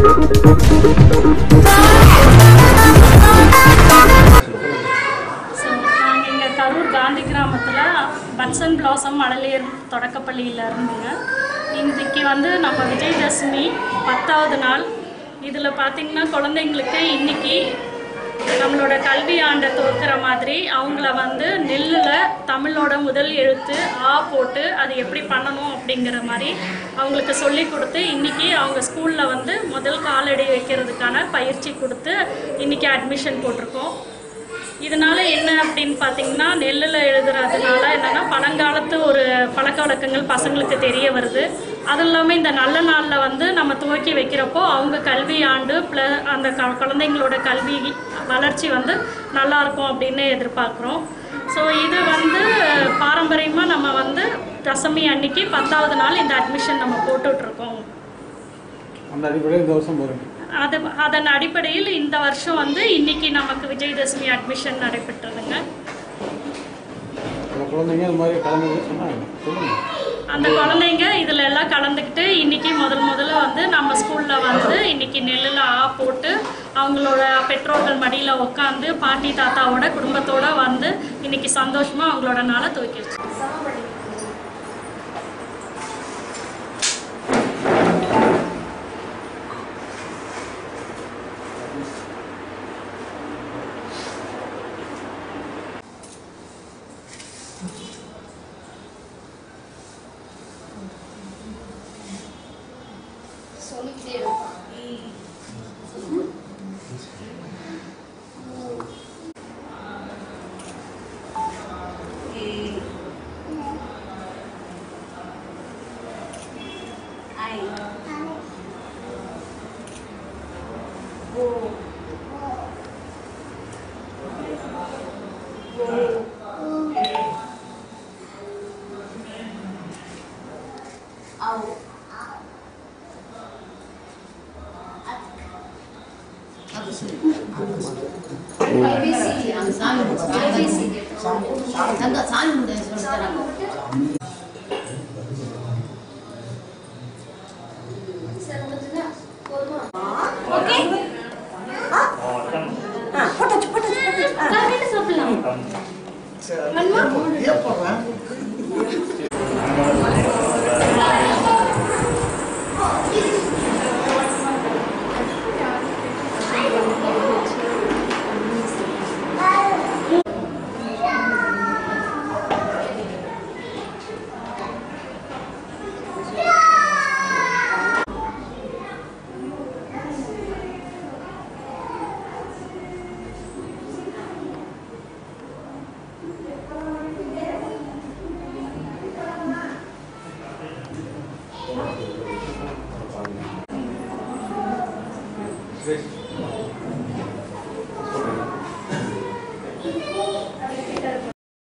நாங்கள் இங்கே கரூர் காந்தி கிராமத்தில் பட்ஸ் அண்ட் பிளாசம் மழலையர் தொடக்கப்பள்ளியில் இருந்துங்க. இன்றைக்கி வந்து நம்ம விஜயதசமி 10வது நாள். இதில் பார்த்திங்கன்னா குழந்தைங்களுக்கு இன்றைக்கி நம்மளோட கல்வி ஆண்டை துவக்கிற மாதிரி அவங்கள வந்து நெல்லில் தமிழோட முதல் எழுத்து ஆ போட்டு அது எப்படி பண்ணணும் அப்படிங்கிற மாதிரி அவங்களுக்கு சொல்லி கொடுத்து இன்றைக்கி அவங்க ஸ்கூலில் வந்து முதல் காலடி வைக்கிறதுக்கான பயிற்சி கொடுத்து இன்றைக்கி அட்மிஷன் போட்டிருக்கோம். இதனால் என்ன அப்படின்னு பார்த்திங்கன்னா நெல்லில் எழுதுறதுனால என்னென்னா பழங்காலத்து ஒரு பழக்க வழக்கங்கள் பசங்களுக்கு தெரிய வருது. அதுவும் இல்லாமல் இந்த நல்ல நாளில் வந்து நம்ம துவக்கி வைக்கிறப்போ அவங்க கல்வி ஆண்டு அந்த குழந்தைங்களோட கல்வி வளர்ச்சி வந்து நல்லாயிருக்கும் அப்படின்னு எதிர்பார்க்குறோம். ஸோ இது வந்து பாரம்பரியமாக நம்ம வந்து தசமி அன்னைக்கு 10வது நாள் இந்த அட்மிஷன் நம்ம போட்டுட்ருக்கோம். அதன் அடிப்படையில் இந்த வருஷம் வந்து இன்னைக்கு நமக்கு விஜயதசமி அட்மிஷன் நடைபெற்றதுங்க. அந்த குழந்தைங்க இதில் எல்லாம் கலந்துக்கிட்டு இன்றைக்கி முதல்ல வந்து நம்ம ஸ்கூலில் வந்து இன்றைக்கி நெல்லில் ஆ போட்டு அவங்களோட பெற்றோர்கள் மடியில் உட்காந்து பாட்டி தாத்தாவோட குடும்பத்தோடு வந்து இன்றைக்கி சந்தோஷமாக அவங்களோட நாளை துவக்கிடுச்சு.